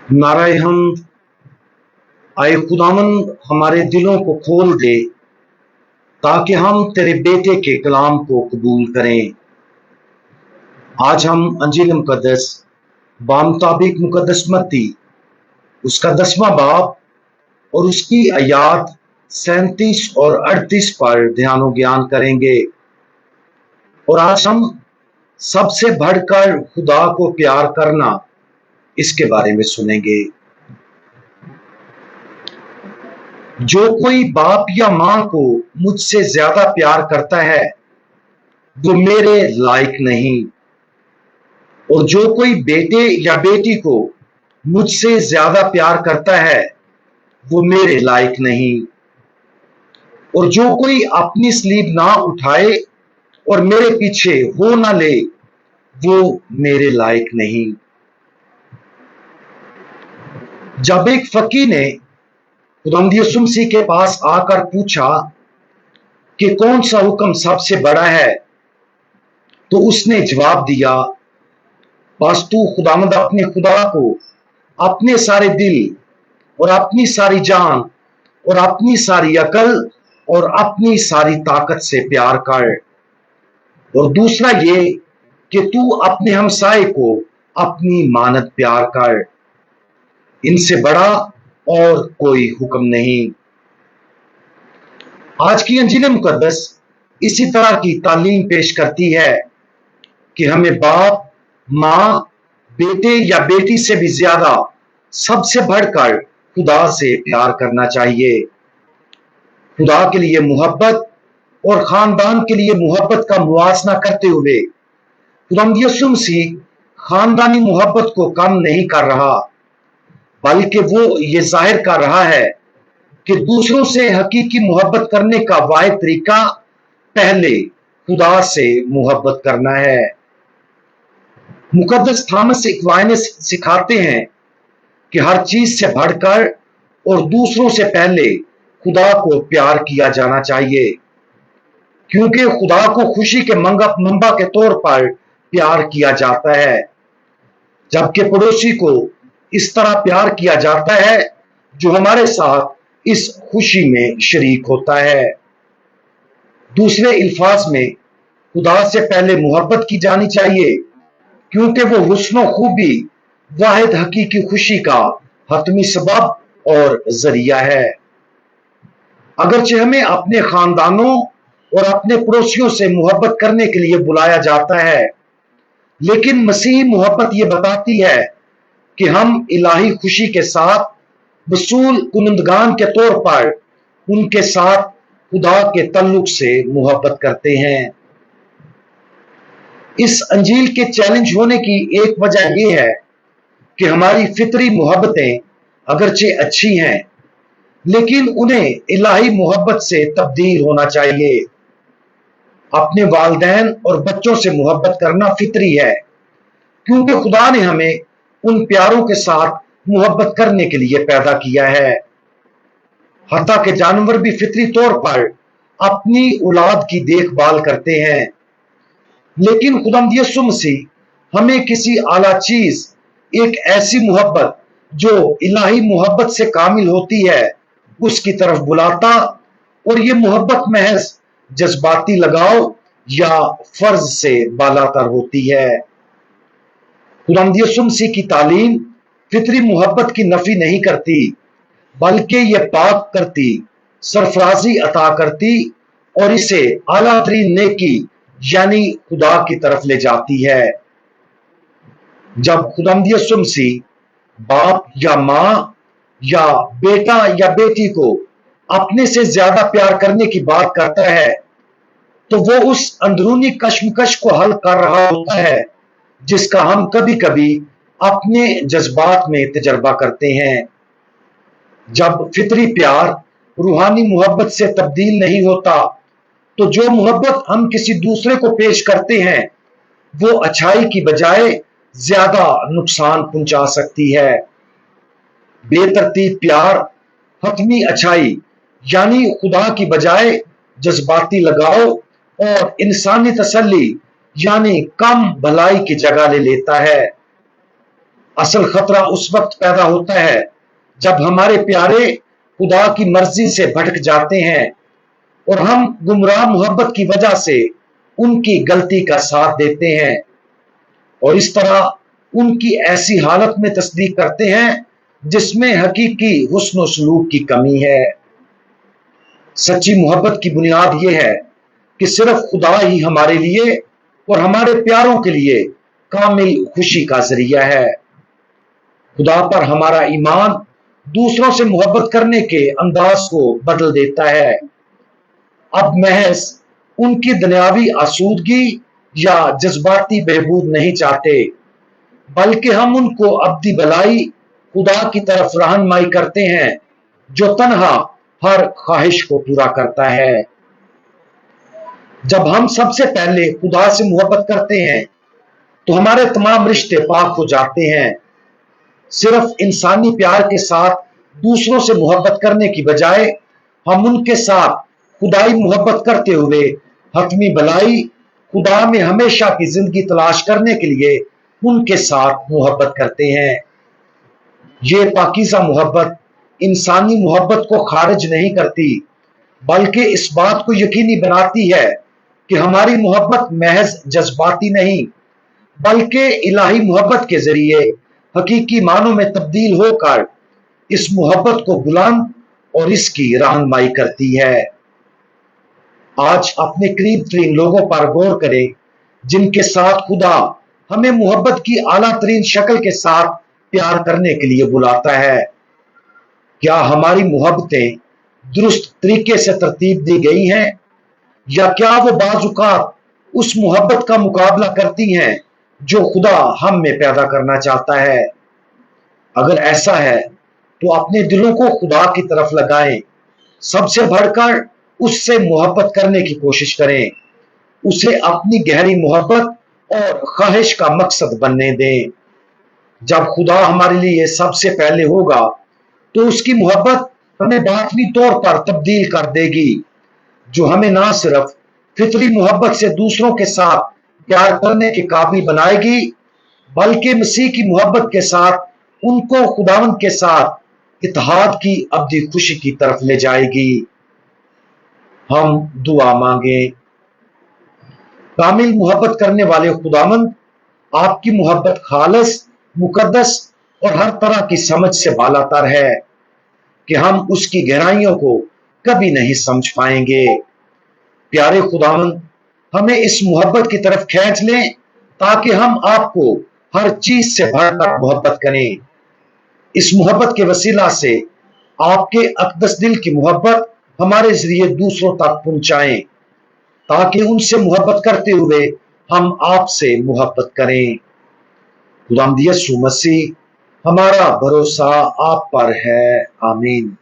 नाराए हम आए खुदावंद हमारे दिलों को खोल दे ताकि हम तेरे बेटे के कलाम को कबूल करें। आज हम अंजील मुकद्दस बामुताबिक मुकद्दस मत्ती उसका 10वां बाब और उसकी आयात 37 और 38 पर ध्यान और ज्ञान करेंगे। और आज हम सबसे बढ़कर खुदा को प्यार करना इसके बारे में सुनेंगे। जो कोई बाप या मां को मुझसे ज्यादा प्यार करता है वो मेरे लायक नहीं, और जो कोई बेटे या बेटी को मुझसे ज्यादा प्यार करता है वो मेरे लायक नहीं, और जो कोई अपनी सलीब ना उठाए और मेरे पीछे हो ना ले वो मेरे लायक नहीं। जब एक फकीर ने खुदावंद यीशु मसीह के पास आकर पूछा कि कौन सा हुक्म सबसे बड़ा है, तो उसने जवाब दिया, बस तू खुदावंद अपने खुदा को अपने सारे दिल और अपनी सारी जान और अपनी सारी अकल और अपनी सारी ताकत से प्यार कर, और दूसरा ये कि तू अपने हमसाए को अपनी मानद प्यार कर। इनसे बड़ा और कोई हुक्म नहीं। आज की अंजील मुकद्दस इसी तरह की तालीम पेश करती है कि हमें बाप, मां, बेटे या बेटी से भी ज्यादा सबसे बढ़कर खुदा से प्यार करना चाहिए। खुदा के लिए मोहब्बत और खानदान के लिए मोहब्बत का मुवाजना करते हुए खुदावंद यीशु मसीह खानदानी मोहब्बत को कम नहीं कर रहा, बल्कि वो ये जाहिर कर रहा है कि दूसरों से हकीकी मोहब्बत करने का वाहिद तरीका पहले खुदा से मोहब्बत करना है। मुकद्दस थॉमस एक्वाइनस सिखाते हैं कि हर चीज से बढ़कर और दूसरों से पहले खुदा को प्यार किया जाना चाहिए, क्योंकि खुदा को खुशी के मंबा के तौर पर प्यार किया जाता है, जबकि पड़ोसी को इस तरह प्यार किया जाता है जो हमारे साथ इस खुशी में शरीक होता है। दूसरे अल्फाज में खुदा से पहले मोहब्बत की जानी चाहिए, क्योंकि वो हुस्न खूबी वाहिद हकीकी खुशी का हतमी सबब और जरिया है। अगरचे हमें अपने खानदानों और अपने पड़ोसियों से मोहब्बत करने के लिए बुलाया जाता है, लेकिन मसीही मोहब्बत ये बताती है कि हम इलाही खुशी के साथ वसूल कुनंदगान के तौर पर उनके साथ खुदा के तल्लुक से मोहब्बत करते हैं। इस अंजील के चैलेंज होने की एक वजह यह है कि हमारी फितरी मोहब्बतें अगरचे अच्छी हैं, लेकिन उन्हें इलाही मोहब्बत से तब्दील होना चाहिए। अपने वालिदैन और बच्चों से मोहब्बत करना फितरी है, क्योंकि खुदा ने हमें उन प्यारों के साथ मोहब्बत करने के लिए पैदा किया है। हत्ता के जानवर भी फितरी तौर पर अपनी औलाद की देखभाल करते हैं, लेकिन खुदावंद यीशु मसीह हमें किसी आला चीज, एक ऐसी मोहब्बत जो इलाही मोहब्बत से कामिल होती है, उसकी तरफ बुलाता, और ये मोहब्बत महज जज्बाती लगाव या फर्ज से बालातर होती है। खुदावंद यीशु मसीह की तालीम फितरी मोहब्बत की नफी नहीं करती, बल्कि यह पाक करती, सरफराजी अता करती और इसे आला तरीन नेकी यानी खुदा की तरफ ले जाती है। जब खुदावंद यीशु मसीह बाप या मां या बेटा या बेटी को अपने से ज्यादा प्यार करने की बात करता है, तो वो उस अंदरूनी कश्मकश को हल कर रहा होता है जिसका हम कभी कभी अपने जज्बात में तजर्बा करते हैं। जब फितरी प्यार रूहानी मोहब्बत से तब्दील नहीं होता, तो जो मोहब्बत हम किसी दूसरे को पेश करते हैं वो अच्छाई की बजाय ज्यादा नुकसान पहुंचा सकती है। बेतरतीब प्यार हतमी अच्छाई यानी खुदा की बजाय जज्बाती लगाव और इंसानी तसल्ली यानी कम भलाई की जगह ले लेता है। असल खतरा उस वक्त पैदा होता है जब हमारे प्यारे खुदा की मर्जी से भटक जाते हैं और हम गुमराह मोहब्बत की वजह से उनकी गलती का साथ देते हैं और इस तरह उनकी ऐसी हालत में तस्दीक करते हैं जिसमें हकीकी हुस्न व सलूक की कमी है। सच्ची मोहब्बत की बुनियाद यह है कि सिर्फ खुदा ही हमारे लिए और हमारे प्यारों के लिए कामिल खुशी का जरिया है। खुदा पर हमारा ईमान दूसरों से मोहब्बत करने के अंदाज को बदल देता है। अब महज उनकी दुनियावी आसूदगी या जज्बाती बहबूद नहीं चाहते, बल्कि हम उनको अब्दी भलाई खुदा की तरफ रहनुमाई करते हैं जो तन्हा हर ख्वाहिश को पूरा करता है। जब हम सबसे पहले खुदा से मोहब्बत करते हैं तो हमारे तमाम रिश्ते पाक हो जाते हैं। सिर्फ इंसानी प्यार के साथ दूसरों से मोहब्बत करने की बजाय हम उनके साथ खुदाई मोहब्बत करते हुए हतमी भलाई खुदा में हमेशा की जिंदगी तलाश करने के लिए उनके साथ मोहब्बत करते हैं। ये पाकीज़ा मोहब्बत इंसानी मोहब्बत को खारिज नहीं करती, बल्कि इस बात को यकीनी बनाती है कि हमारी मोहब्बत महज जज्बाती नहीं, बल्कि इलाही मोहब्बत के जरिए हकीकी मानों में तब्दील होकर इस मोहब्बत को बुलंद और इसकी रहनुमाई करती है। आज अपने करीब तरीन लोगों पर गौर करें जिनके साथ खुदा हमें मोहब्बत की आला तरीन शक्ल के साथ प्यार करने के लिए बुलाता है। क्या हमारी मोहब्बतें दुरुस्त तरीके से तरतीब दी गई हैं, या क्या वो बाजुकात उस मोहब्बत का मुकाबला करती हैं जो खुदा हम में पैदा करना चाहता है? अगर ऐसा है तो अपने दिलों को खुदा की तरफ लगाएं, सबसे बढ़कर उससे मोहब्बत करने की कोशिश करें, उसे अपनी गहरी मोहब्बत और ख्वाहिश का मकसद बनने दें। जब खुदा हमारे लिए सबसे पहले होगा तो उसकी मोहब्बत हमें बातनी तौर पर तब्दील कर देगी, जो हमें ना सिर्फ फितरी मोहब्बत से दूसरों के साथ प्यार करने के काबिल बनाएगी, बल्कि मसीह की मोहब्बत के साथ उनको खुदावंद के साथ इत्तेहाद की अब्दी खुशी की तरफ ले जाएगी। हम दुआ मांगे। कामिल मोहब्बत करने वाले खुदावंद, आपकी मोहब्बत खालिस, मुकद्दस और हर तरह की समझ से बालातर है कि हम उसकी गहराइयों को कभी नहीं समझ पाएंगे। प्यारे खुदावंद, हमें इस मोहब्बत की तरफ खींच लें ताकि हम आपको हर चीज से बढ़कर मोहब्बत करें। इस मोहब्बत के वसीला से आपके अक़दस दिल की मोहब्बत हमारे जरिए दूसरों तक पहुंचाएं, ताकि उनसे मोहब्बत करते हुए हम आपसे मोहब्बत करें। खुदावंद यीशु मसीह, हमारा भरोसा आप पर है। आमीन।